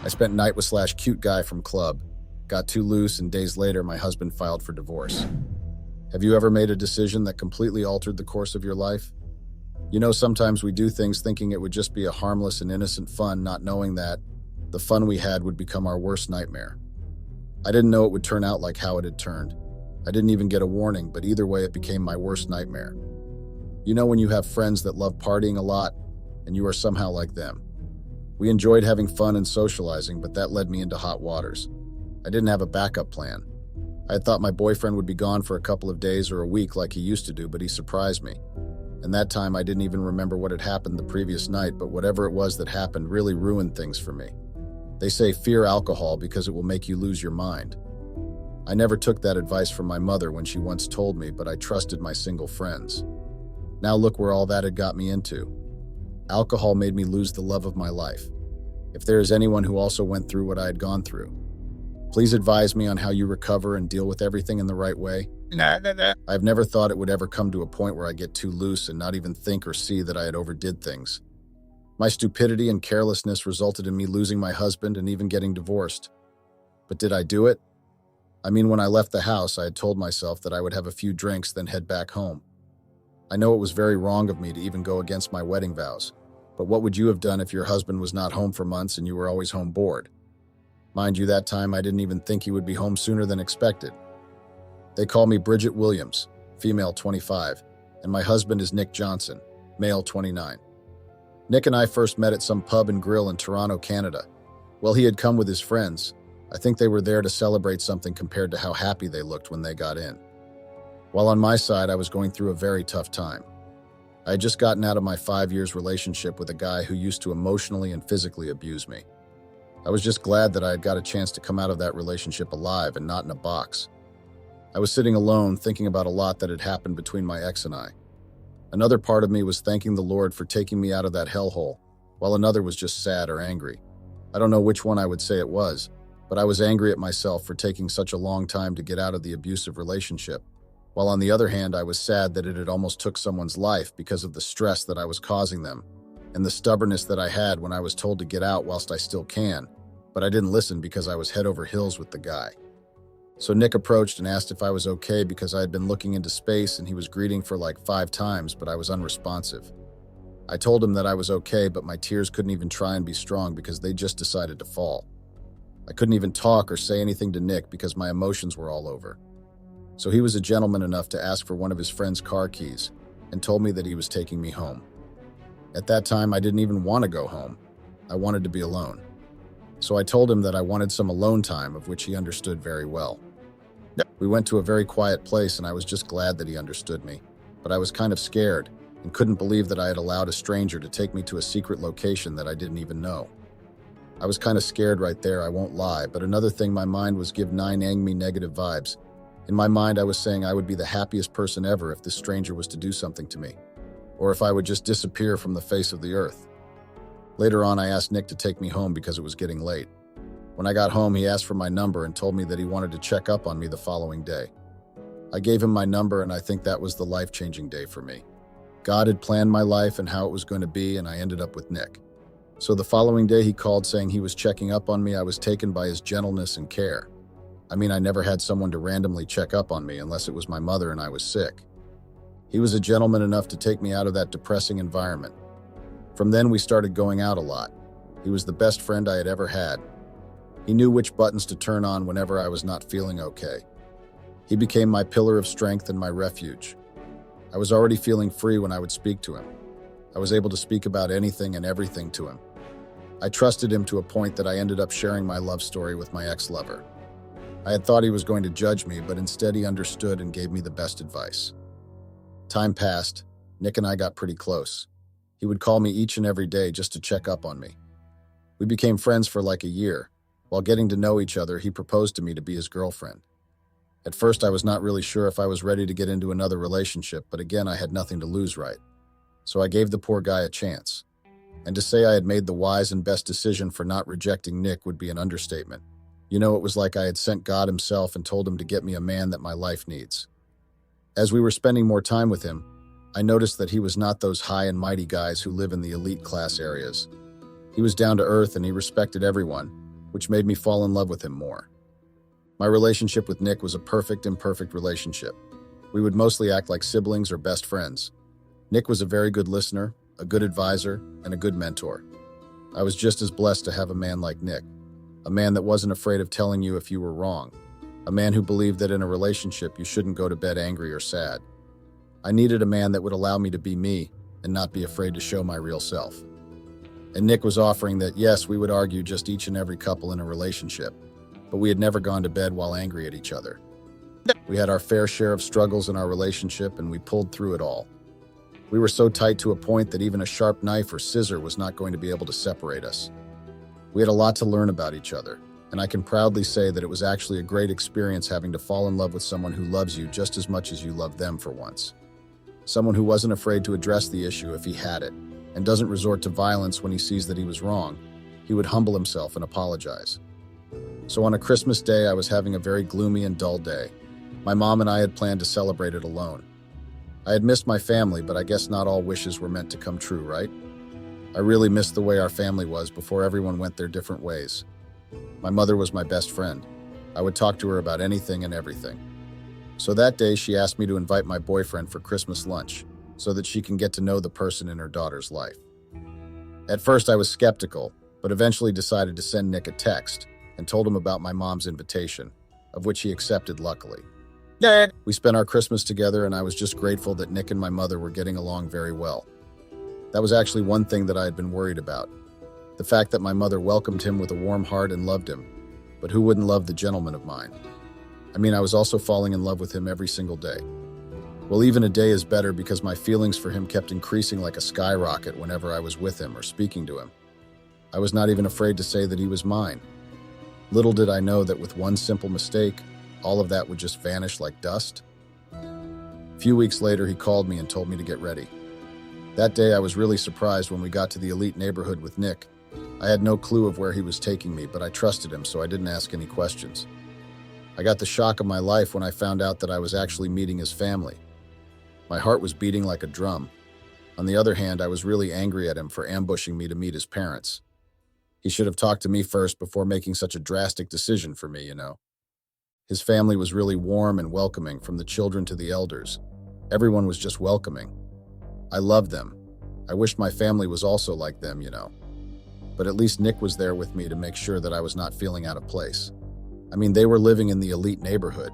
I spent night with slash cute guy from club, got too loose, and days later my husband filed for divorce. Have you ever made a decision that completely altered the course of your life? You know, sometimes we do things thinking it would just be a harmless and innocent fun, not knowing that the fun we had would become our worst nightmare. I didn't know it would turn out like how it had turned. I didn't even get a warning, but either way it became my worst nightmare. You know when you have friends that love partying a lot, and you are somehow like them. We enjoyed having fun and socializing, but that led me into hot waters. I didn't have a backup plan. I had thought my boyfriend would be gone for a couple of days or a week like he used to do, but he surprised me. And that time I didn't even remember what had happened the previous night, but whatever it was that happened really ruined things for me. They say fear alcohol because it will make you lose your mind. I never took that advice from my mother when she once told me, but I trusted my single friends. Now look where all that had got me into. Alcohol made me lose the love of my life. If there is anyone who also went through what I had gone through, please advise me on how you recover and deal with everything in the right way. I've never thought it would ever come to a point where I get too loose and not even think or see that I had overdid things. My stupidity and carelessness resulted in me losing my husband and even getting divorced. But did I do it? I mean, when I left the house, I had told myself that I would have a few drinks, then head back home. I know it was very wrong of me to even go against my wedding vows, but what would you have done if your husband was not home for months and you were always home bored? Mind you, that time I didn't even think he would be home sooner than expected. They call me Bridget Williams, female 25, and my husband is Nick Johnson, male 29. Nick and I first met at some pub and grill in Toronto, Canada. Well, he had come with his friends. I think they were there to celebrate something compared to how happy they looked when they got in. While on my side, I was going through a very tough time. I had just gotten out of my 5 years relationship with a guy who used to emotionally and physically abuse me. I was just glad that I had got a chance to come out of that relationship alive and not in a box. I was sitting alone thinking about a lot that had happened between my ex and I. Another part of me was thanking the Lord for taking me out of that hellhole, while another was just sad or angry. I don't know which one I would say it was, but I was angry at myself for taking such a long time to get out of the abusive relationship, while on the other hand I was sad that it had almost took someone's life because of the stress that I was causing them, and the stubbornness that I had when I was told to get out whilst I still can, but I didn't listen because I was head over heels with the guy. So Nick approached and asked if I was okay because I had been looking into space and he was greeting for like 5 times, but I was unresponsive. I told him that I was okay, but my tears couldn't even try and be strong because they just decided to fall. I couldn't even talk or say anything to Nick because my emotions were all over. So he was a gentleman enough to ask for one of his friend's car keys and told me that he was taking me home. At that time, I didn't even want to go home. I wanted to be alone. So I told him that I wanted some alone time, of which he understood very well. We went to a very quiet place and I was just glad that he understood me, but I was kind of scared and couldn't believe that I had allowed a stranger to take me to a secret location that I didn't even know. I was kind of scared right there, I won't lie, but another thing my mind was giving me negative vibes. In my mind, I was saying I would be the happiest person ever if this stranger was to do something to me, or if I would just disappear from the face of the earth. Later on, I asked Nick to take me home because it was getting late. When I got home, he asked for my number and told me that he wanted to check up on me the following day. I gave him my number, and I think that was the life-changing day for me. God had planned my life and how it was going to be, and I ended up with Nick. So the following day he called saying he was checking up on me. I was taken by his gentleness and care. I mean, I never had someone to randomly check up on me unless it was my mother and I was sick. He was a gentleman enough to take me out of that depressing environment. From then we started going out a lot. He was the best friend I had ever had. He knew which buttons to turn on whenever I was not feeling okay. He became my pillar of strength and my refuge. I was already feeling free when I would speak to him. I was able to speak about anything and everything to him. I trusted him to a point that I ended up sharing my love story with my ex-lover. I had thought he was going to judge me, but instead he understood and gave me the best advice. Time passed. Nick and I got pretty close. He would call me each and every day just to check up on me. We became friends for like a year. While getting to know each other, he proposed to me to be his girlfriend. At first, I was not really sure if I was ready to get into another relationship, but again, I had nothing to lose, right? So I gave the poor guy a chance. And to say I had made the wise and best decision for not rejecting Nick would be an understatement. You know, it was like I had sent God himself and told him to get me a man that my life needs. As we were spending more time with him, I noticed that he was not those high and mighty guys who live in the elite class areas. He was down to earth and he respected everyone, which made me fall in love with him more. My relationship with Nick was a perfect, imperfect relationship. We would mostly act like siblings or best friends. Nick was a very good listener, a good advisor, and a good mentor. I was just as blessed to have a man like Nick, a man that wasn't afraid of telling you if you were wrong, a man who believed that in a relationship you shouldn't go to bed angry or sad. I needed a man that would allow me to be me and not be afraid to show my real self. And Nick was offering that, yes, we would argue just each and every couple in a relationship, but we had never gone to bed while angry at each other. We had our fair share of struggles in our relationship, and we pulled through it all. We were so tight to a point that even a sharp knife or scissor was not going to be able to separate us. We had a lot to learn about each other, and I can proudly say that it was actually a great experience having to fall in love with someone who loves you just as much as you love them for once. Someone who wasn't afraid to address the issue if he had it, and doesn't resort to violence when he sees that he was wrong. He would humble himself and apologize. So on a Christmas day, I was having a very gloomy and dull day. My mom and I had planned to celebrate it alone. I had missed my family, but I guess not all wishes were meant to come true, right? I really missed the way our family was before everyone went their different ways. My mother was my best friend. I would talk to her about anything and everything. So that day, she asked me to invite my boyfriend for Christmas lunch so that she can get to know the person in her daughter's life. At first, I was skeptical, but eventually decided to send Nick a text and told him about my mom's invitation, of which he accepted luckily. Dad. We spent our Christmas together, and I was just grateful that Nick and my mother were getting along very well. That was actually one thing that I had been worried about. The fact that my mother welcomed him with a warm heart and loved him. But who wouldn't love the gentleman of mine? I mean, I was also falling in love with him every single day. Well, even a day is better because my feelings for him kept increasing like a skyrocket whenever I was with him or speaking to him. I was not even afraid to say that he was mine. Little did I know that with one simple mistake, all of that would just vanish like dust. A few weeks later, he called me and told me to get ready. That day, I was really surprised when we got to the elite neighborhood with Nick. I had no clue of where he was taking me, but I trusted him, so I didn't ask any questions. I got the shock of my life when I found out that I was actually meeting his family. My heart was beating like a drum. On the other hand, I was really angry at him for ambushing me to meet his parents. He should have talked to me first before making such a drastic decision for me, you know. His family was really warm and welcoming, from the children to the elders. Everyone was just welcoming. I loved them. I wished my family was also like them, you know. But at least Nick was there with me to make sure that I was not feeling out of place. I mean, they were living in the elite neighborhood.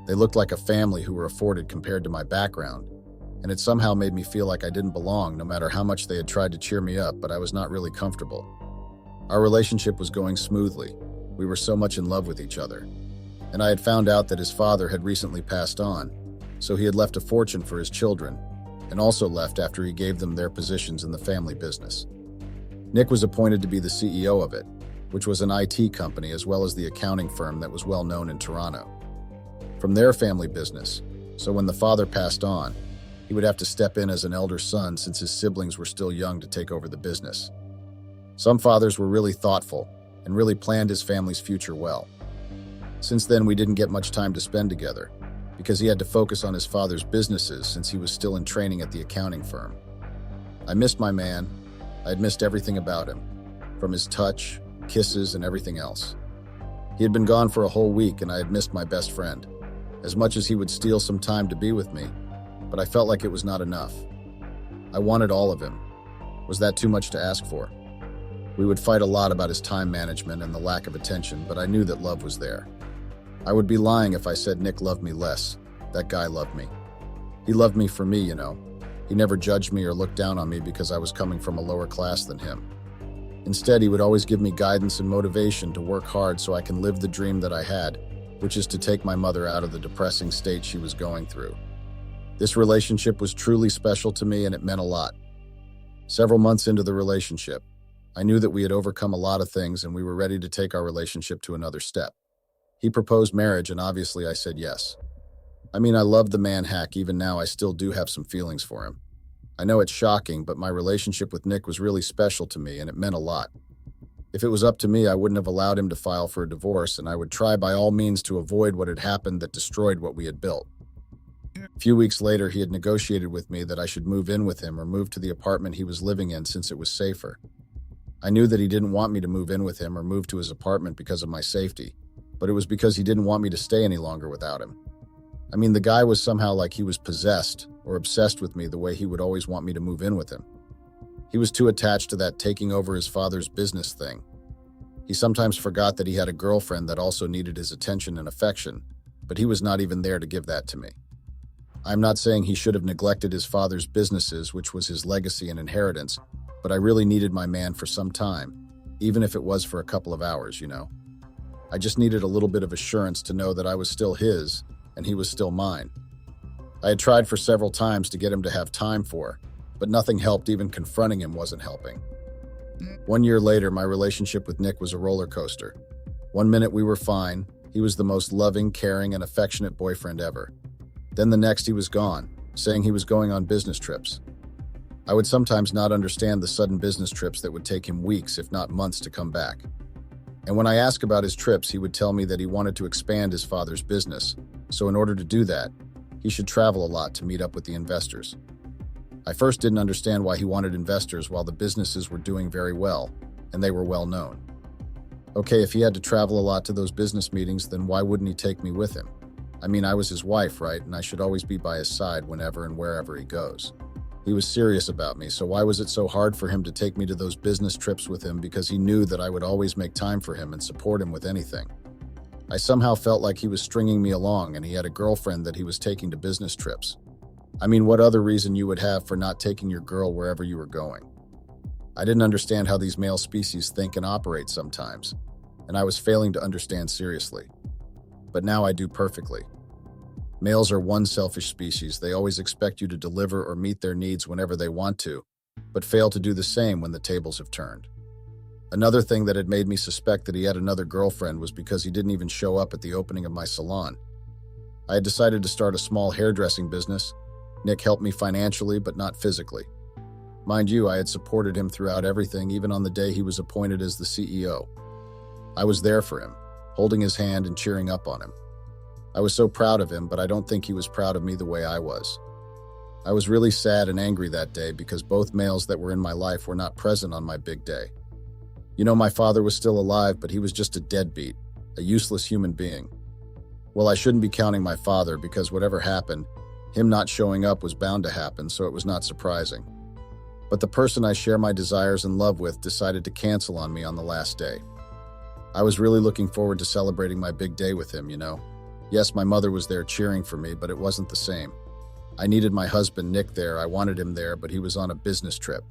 They looked like a family who were afforded compared to my background, and it somehow made me feel like I didn't belong no matter how much they had tried to cheer me up, but I was not really comfortable. Our relationship was going smoothly. We were so much in love with each other. And I had found out that his father had recently passed on, so he had left a fortune for his children, and also left after he gave them their positions in the family business. Nick was appointed to be the CEO of it, which was an IT company as well as the accounting firm that was well known in Toronto. From their family business, so when the father passed on, he would have to step in as an elder son since his siblings were still young to take over the business. Some fathers were really thoughtful and really planned his family's future well. Since then, we didn't get much time to spend together because he had to focus on his father's businesses since he was still in training at the accounting firm. I missed my man. I had missed everything about him, from his touch, kisses, and everything else. He had been gone for a whole week, and I had missed my best friend, as much as he would steal some time to be with me, but I felt like it was not enough. I wanted all of him. Was that too much to ask for? We would fight a lot about his time management and the lack of attention, but I knew that love was there. I would be lying if I said Nick loved me less. That guy loved me. He loved me for me, you know. He never judged me or looked down on me because I was coming from a lower class than him. Instead, he would always give me guidance and motivation to work hard so I can live the dream that I had, which is to take my mother out of the depressing state she was going through. This relationship was truly special to me, and it meant a lot. Several months into the relationship, I knew that we had overcome a lot of things and we were ready to take our relationship to another step. He proposed marriage, and obviously I said yes. I mean, I love the man hack. Even now, I still do have some feelings for him. I know it's shocking, but my relationship with Nick was really special to me, and it meant a lot. If it was up to me, I wouldn't have allowed him to file for a divorce, and I would try by all means to avoid what had happened that destroyed what we had built. A few weeks later, he had negotiated with me that I should move in with him or move to the apartment he was living in since it was safer. I knew that he didn't want me to move in with him or move to his apartment because of my safety, but it was because he didn't want me to stay any longer without him. I mean, the guy was somehow like he was possessed or obsessed with me the way he would always want me to move in with him. He was too attached to that taking over his father's business thing. He sometimes forgot that he had a girlfriend that also needed his attention and affection, but he was not even there to give that to me. I'm not saying he should have neglected his father's businesses, which was his legacy and inheritance, but I really needed my man for some time, even if it was for a couple of hours, you know. I just needed a little bit of assurance to know that I was still his and he was still mine. I had tried for several times to get him to have time for, but nothing helped. Even confronting him wasn't helping. 1 year later, my relationship with Nick was a roller coaster. One minute we were fine. He was the most loving, caring, and affectionate boyfriend ever. Then the next he was gone, saying he was going on business trips. I would sometimes not understand the sudden business trips that would take him weeks, if not months, to come back. And when I asked about his trips, he would tell me that he wanted to expand his father's business, so in order to do that, he should travel a lot to meet up with the investors. I first didn't understand why he wanted investors while the businesses were doing very well, and they were well known. Okay, if he had to travel a lot to those business meetings, then why wouldn't he take me with him? I mean, I was his wife, right? And I should always be by his side whenever and wherever he goes. He was serious about me, so why was it so hard for him to take me to those business trips with him? Because he knew that I would always make time for him and support him with anything. I somehow felt like he was stringing me along and he had a girlfriend that he was taking to business trips. I mean, what other reason you would have for not taking your girl wherever you were going? I didn't understand how these male species think and operate sometimes, and I was failing to understand seriously. But now I do perfectly. Males are one selfish species. They always expect you to deliver or meet their needs whenever they want to, but fail to do the same when the tables have turned. Another thing that had made me suspect that he had another girlfriend was because he didn't even show up at the opening of my salon. I had decided to start a small hairdressing business. Nick helped me financially, but not physically. Mind you, I had supported him throughout everything, even on the day he was appointed as the CEO. I was there for him, holding his hand and cheering up on him. I was so proud of him, but I don't think he was proud of me the way I was. I was really sad and angry that day because both males that were in my life were not present on my big day. You know, my father was still alive, but he was just a deadbeat, a useless human being. Well, I shouldn't be counting my father because whatever happened, him not showing up was bound to happen, so it was not surprising. But the person I share my desires and love with decided to cancel on me on the last day. I was really looking forward to celebrating my big day with him, you know. Yes, my mother was there cheering for me, but it wasn't the same. I needed my husband, Nick, there. I wanted him there, but he was on a business trip.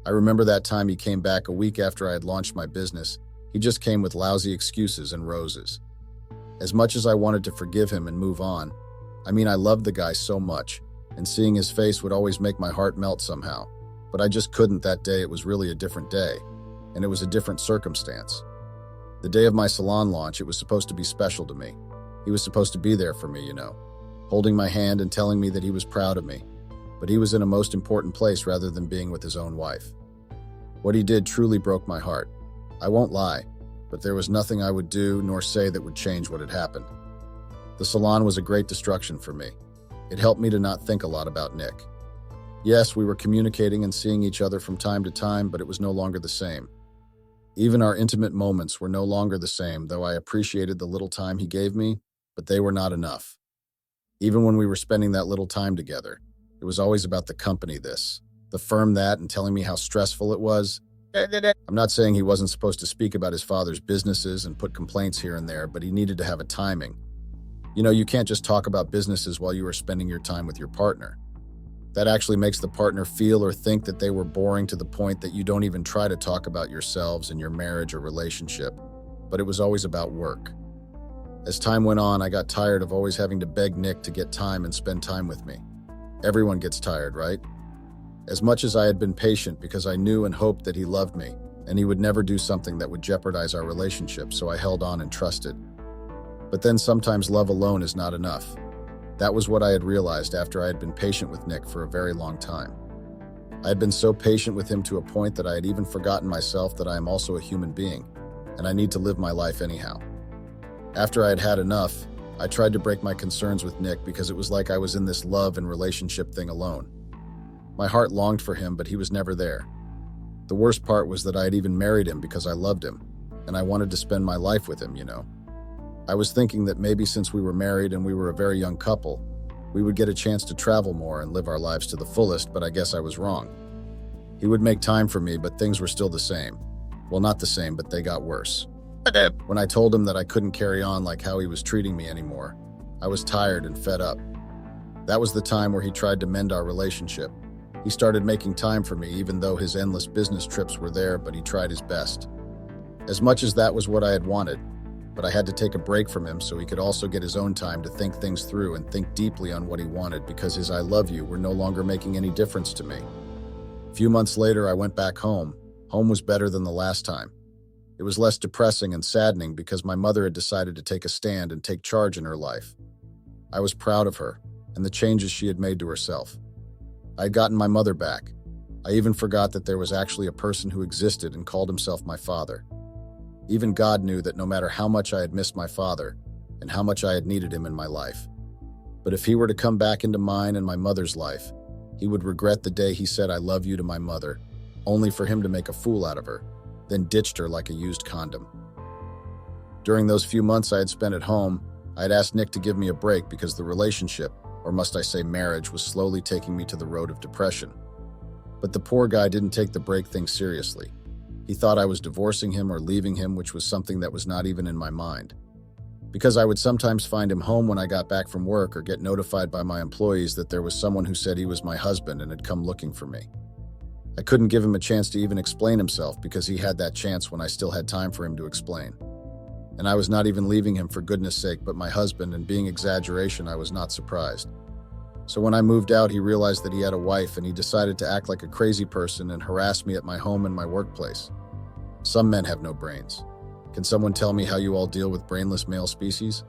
I remember that time he came back a week after I had launched my business. He just came with lousy excuses and roses. As much as I wanted to forgive him and move on, I mean, I loved the guy so much, and seeing his face would always make my heart melt somehow. But I just couldn't that day. It was really a different day, and it was a different circumstance. The day of my salon launch, it was supposed to be special to me. He was supposed to be there for me, you know, holding my hand and telling me that he was proud of me. But he was in a most important place rather than being with his own wife. What he did truly broke my heart. I won't lie, but there was nothing I would do nor say that would change what had happened. The salon was a great distraction for me. It helped me to not think a lot about Nick. Yes, we were communicating and seeing each other from time to time, but it was no longer the same. Even our intimate moments were no longer the same, though I appreciated the little time he gave me, but they were not enough. Even when we were spending that little time together, it was always about the company this, the firm that, and telling me how stressful it was. I'm not saying he wasn't supposed to speak about his father's businesses and put complaints here and there, but he needed to have a timing. You know, you can't just talk about businesses while you are spending your time with your partner. That actually makes the partner feel or think that they were boring to the point that you don't even try to talk about yourselves and your marriage or relationship, but it was always about work. As time went on, I got tired of always having to beg Nick to get time and spend time with me. Everyone gets tired, right? As much as I had been patient because I knew and hoped that he loved me, and he would never do something that would jeopardize our relationship, so I held on and trusted. But then sometimes love alone is not enough. That was what I had realized after I had been patient with Nick for a very long time. I had been so patient with him to a point that I had even forgotten myself that I am also a human being, and I need to live my life anyhow. After I had had enough, I tried to break my concerns with Nick because it was like I was in this love and relationship thing alone. My heart longed for him, but he was never there. The worst part was that I had even married him because I loved him, and I wanted to spend my life with him, you know. I was thinking that maybe since we were married and we were a very young couple, we would get a chance to travel more and live our lives to the fullest, but I guess I was wrong. He would make time for me, but things were still the same. Well, not the same, but they got worse. When I told him that I couldn't carry on like how he was treating me anymore, I was tired and fed up. That was the time where he tried to mend our relationship. He started making time for me, even though his endless business trips were there, but he tried his best. As much as that was what I had wanted, but I had to take a break from him so he could also get his own time to think things through and think deeply on what he wanted, because his I love you were no longer making any difference to me. A few months later, I went back home. Home was better than the last time. It was less depressing and saddening because my mother had decided to take a stand and take charge in her life. I was proud of her and the changes she had made to herself. I had gotten my mother back. I even forgot that there was actually a person who existed and called himself my father. Even God knew that no matter how much I had missed my father and how much I had needed him in my life. But if he were to come back into mine and my mother's life, he would regret the day he said I love you to my mother, only for him to make a fool out of her, then ditched her like a used condom. During those few months I had spent at home, I had asked Nick to give me a break because the relationship, or must I say marriage, was slowly taking me to the road of depression. But the poor guy didn't take the break thing seriously. He thought I was divorcing him or leaving him, which was something that was not even in my mind. Because I would sometimes find him home when I got back from work or get notified by my employees that there was someone who said he was my husband and had come looking for me. I couldn't give him a chance to even explain himself because he had that chance when I still had time for him to explain. And I was not even leaving him for goodness sake but my husband, and being exaggeration, I was not surprised. So when I moved out, he realized that he had a wife and he decided to act like a crazy person and harass me at my home and my workplace. Some men have no brains. Can someone tell me how you all deal with brainless male species?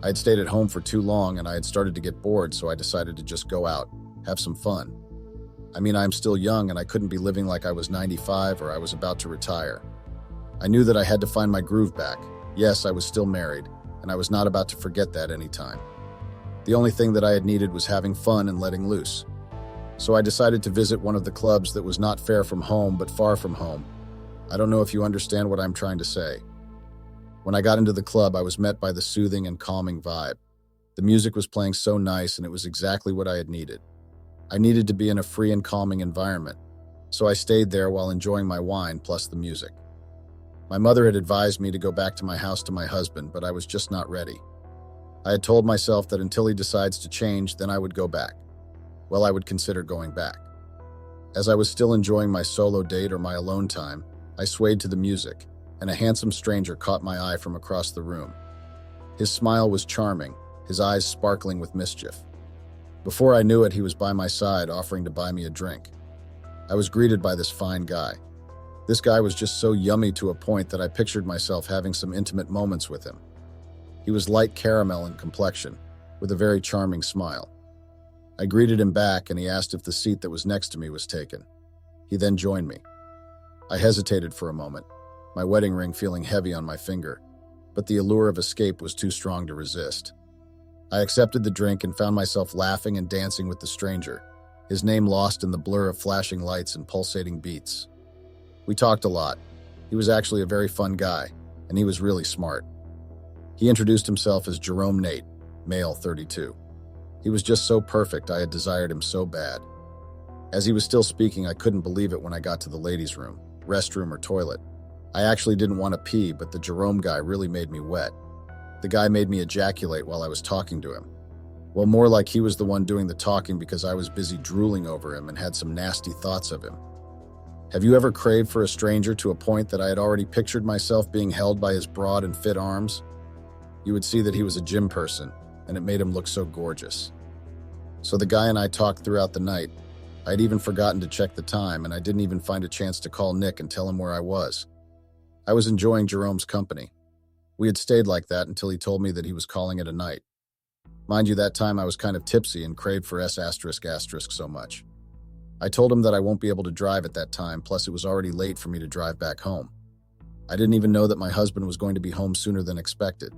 I had stayed at home for too long and I had started to get bored, so I decided to just go out, have some fun. I mean, I'm still young and I couldn't be living like I was 95 or I was about to retire. I knew that I had to find my groove back. Yes, I was still married, and I was not about to forget that anytime. The only thing that I had needed was having fun and letting loose. So I decided to visit one of the clubs that was not far from home but far from home. I don't know if you understand what I'm trying to say. When I got into the club, I was met by the soothing and calming vibe. The music was playing so nice and it was exactly what I had needed. I needed to be in a free and calming environment, so I stayed there while enjoying my wine plus the music. My mother had advised me to go back to my house to my husband, but I was just not ready. I had told myself that until he decides to change, then I would go back. Well, I would consider going back. As I was still enjoying my solo date or my alone time, I swayed to the music, and a handsome stranger caught my eye from across the room. His smile was charming, his eyes sparkling with mischief. Before I knew it, he was by my side, offering to buy me a drink. I was greeted by this fine guy. This guy was just so yummy to a point that I pictured myself having some intimate moments with him. He was light caramel in complexion, with a very charming smile. I greeted him back, and he asked if the seat that was next to me was taken. He then joined me. I hesitated for a moment, my wedding ring feeling heavy on my finger, but the allure of escape was too strong to resist. I accepted the drink and found myself laughing and dancing with the stranger, his name lost in the blur of flashing lights and pulsating beats. We talked a lot. He was actually a very fun guy, and he was really smart. He introduced himself as Jerome Nate, male 32. He was just so perfect, I had desired him so bad. As he was still speaking, I couldn't believe it when I got to the ladies' room, restroom, or toilet. I actually didn't want to pee, but the Jerome guy really made me wet. The guy made me ejaculate while I was talking to him. Well, more like he was the one doing the talking because I was busy drooling over him and had some nasty thoughts of him. Have you ever craved for a stranger to a point that I had already pictured myself being held by his broad and fit arms? You would see that he was a gym person, and it made him look so gorgeous. So the guy and I talked throughout the night. I'd even forgotten to check the time, and I didn't even find a chance to call Nick and tell him where I was. I was enjoying Jerome's company. We had stayed like that until he told me that he was calling it a night. Mind you, that time I was kind of tipsy and craved for S** so much. I told him that I won't be able to drive at that time, plus it was already late for me to drive back home. I didn't even know that my husband was going to be home sooner than expected.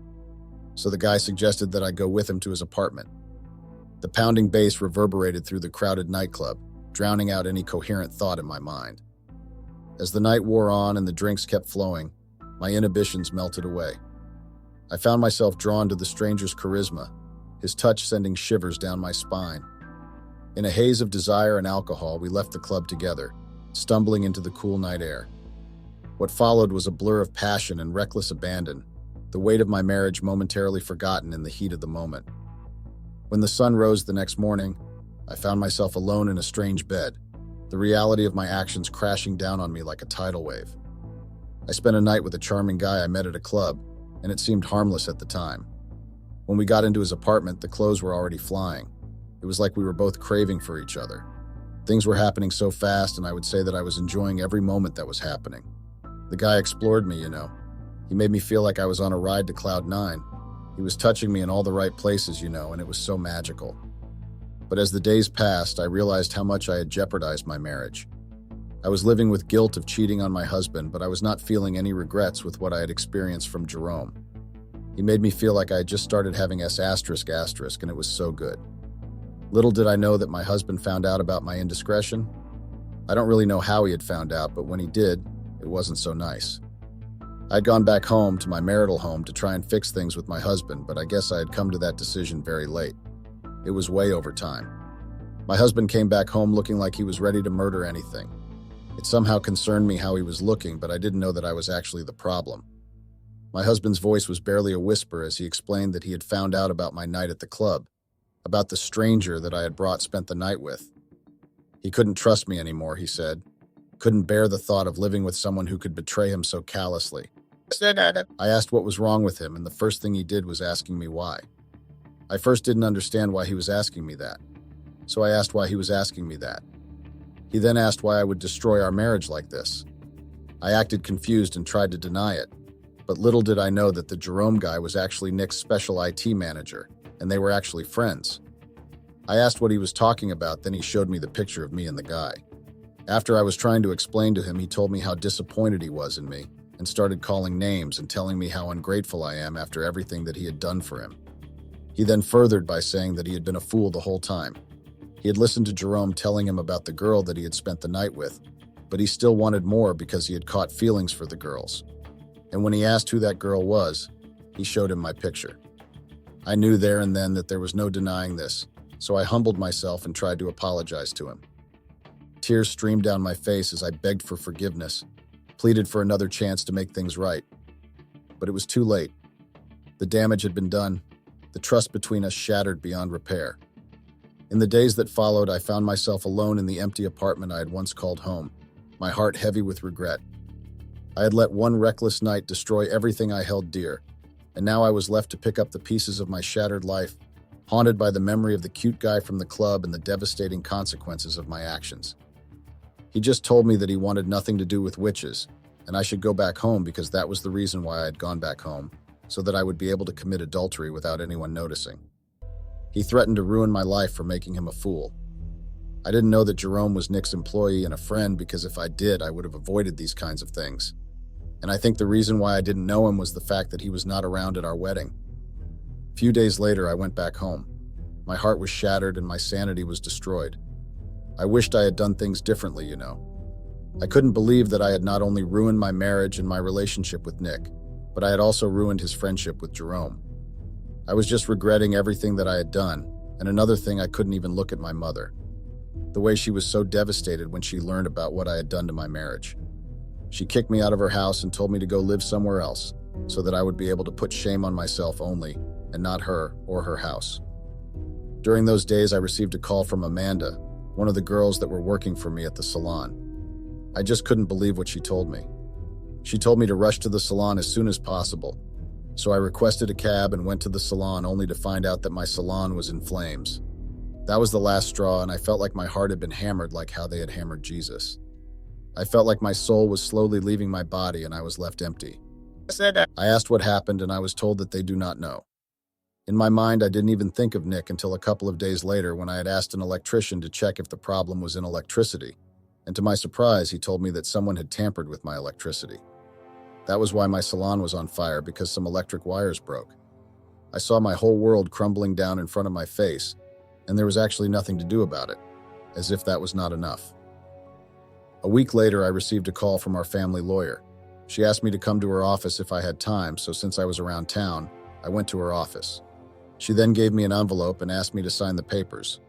So the guy suggested that I go with him to his apartment. The pounding bass reverberated through the crowded nightclub, drowning out any coherent thought in my mind. As the night wore on and the drinks kept flowing, my inhibitions melted away. I found myself drawn to the stranger's charisma, his touch sending shivers down my spine. In a haze of desire and alcohol, we left the club together, stumbling into the cool night air. What followed was a blur of passion and reckless abandon, the weight of my marriage momentarily forgotten in the heat of the moment. When the sun rose the next morning, I found myself alone in a strange bed, the reality of my actions crashing down on me like a tidal wave. I spent a night with a charming guy I met at a club, and it seemed harmless at the time. When we got into his apartment, the clothes were already flying. It was like we were both craving for each other. Things were happening so fast, and I would say that I was enjoying every moment that was happening. The guy explored me, He made me feel like I was on a ride to Cloud 9. He was touching me in all the right places, and it was so magical. But as the days passed, I realized how much I had jeopardized my marriage. I was living with guilt of cheating on my husband, but I was not feeling any regrets with what I had experienced from Jerome. He made me feel like I had just started having S***, and it was so good. Little did I know that my husband found out about my indiscretion. I don't really know how he had found out, but when he did, it wasn't so nice. I'd gone back home to my marital home to try and fix things with my husband, but I guess I had come to that decision very late. It was way over time. My husband came back home looking like he was ready to murder anything. It somehow concerned me how he was looking, but I didn't know that I was actually the problem. My husband's voice was barely a whisper as he explained that he had found out about my night at the club, about the stranger that I had spent the night with. He couldn't trust me anymore, he said. Couldn't bear the thought of living with someone who could betray him so callously. I asked what was wrong with him, and the first thing he did was asking me why. I first didn't understand why he was asking me that, so I asked why he was asking me that. He then asked why I would destroy our marriage like this. I acted confused and tried to deny it, but little did I know that the Jerome guy was actually Nick's special IT manager, and they were actually friends. I asked what he was talking about, then he showed me the picture of me and the guy. After I was trying to explain to him, he told me how disappointed he was in me, and started calling names and telling me how ungrateful I am after everything that he had done for him. He then furthered by saying that he had been a fool the whole time. He had listened to Jerome telling him about the girl that he had spent the night with, but he still wanted more because he had caught feelings for the girls. And when he asked who that girl was, he showed him my picture. I knew there and then that there was no denying this, so I humbled myself and tried to apologize to him. Tears streamed down my face as I begged for forgiveness, pleaded for another chance to make things right. But it was too late. The damage had been done, the trust between us shattered beyond repair. In the days that followed, I found myself alone in the empty apartment I had once called home, my heart heavy with regret. I had let one reckless night destroy everything I held dear, and now I was left to pick up the pieces of my shattered life, haunted by the memory of the cute guy from the club and the devastating consequences of my actions. He just told me that he wanted nothing to do with witches, and I should go back home because that was the reason why I had gone back home, so that I would be able to commit adultery without anyone noticing. He threatened to ruin my life for making him a fool. I didn't know that Jerome was Nick's employee and a friend because if I did, I would have avoided these kinds of things. And I think the reason why I didn't know him was the fact that he was not around at our wedding. A few days later, I went back home. My heart was shattered and my sanity was destroyed. I wished I had done things differently, I couldn't believe that I had not only ruined my marriage and my relationship with Nick, but I had also ruined his friendship with Jerome. I was just regretting everything that I had done, and another thing, I couldn't even look at my mother. The way she was so devastated when she learned about what I had done to my marriage. She kicked me out of her house and told me to go live somewhere else, so that I would be able to put shame on myself only, and not her or her house. During those days, I received a call from Amanda, one of the girls that were working for me at the salon. I just couldn't believe what she told me. She told me to rush to the salon as soon as possible, so I requested a cab and went to the salon only to find out that my salon was in flames. That was the last straw, and I felt like my heart had been hammered like how they had hammered Jesus. I felt like my soul was slowly leaving my body and I was left empty. I asked what happened and I was told that they do not know. In my mind, I didn't even think of Nick until a couple of days later when I had asked an electrician to check if the problem was in electricity, and to my surprise, he told me that someone had tampered with my electricity. That was why my salon was on fire, because some electric wires broke. I saw my whole world crumbling down in front of my face, and there was actually nothing to do about it, as if that was not enough. A week later, I received a call from our family lawyer. She asked me to come to her office if I had time, so since I was around town, I went to her office. She then gave me an envelope and asked me to sign the papers.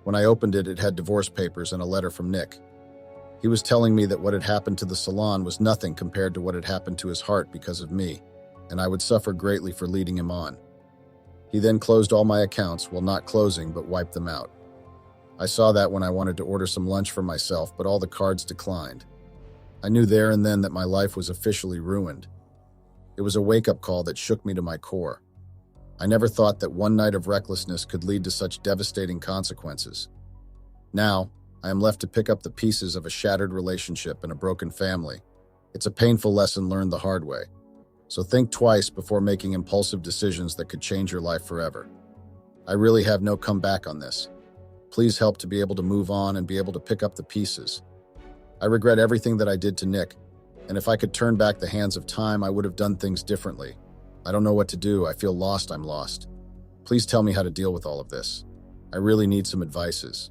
When I opened it, it had divorce papers and a letter from Nick. He was telling me that what had happened to the salon was nothing compared to what had happened to his heart because of me, and I would suffer greatly for leading him on. He then closed all my accounts, well, not closing, but wiped them out. I saw that when I wanted to order some lunch for myself, but all the cards declined. I knew there and then that my life was officially ruined. It was a wake-up call that shook me to my core. I never thought that one night of recklessness could lead to such devastating consequences. Now, I am left to pick up the pieces of a shattered relationship and a broken family. It's a painful lesson learned the hard way. So think twice before making impulsive decisions that could change your life forever. I really have no comeback on this. Please help to be able to move on and be able to pick up the pieces. I regret everything that I did to Nick, and if I could turn back the hands of time, I would have done things differently. I don't know what to do. I feel lost. I'm lost. Please tell me how to deal with all of this. I really need some advices.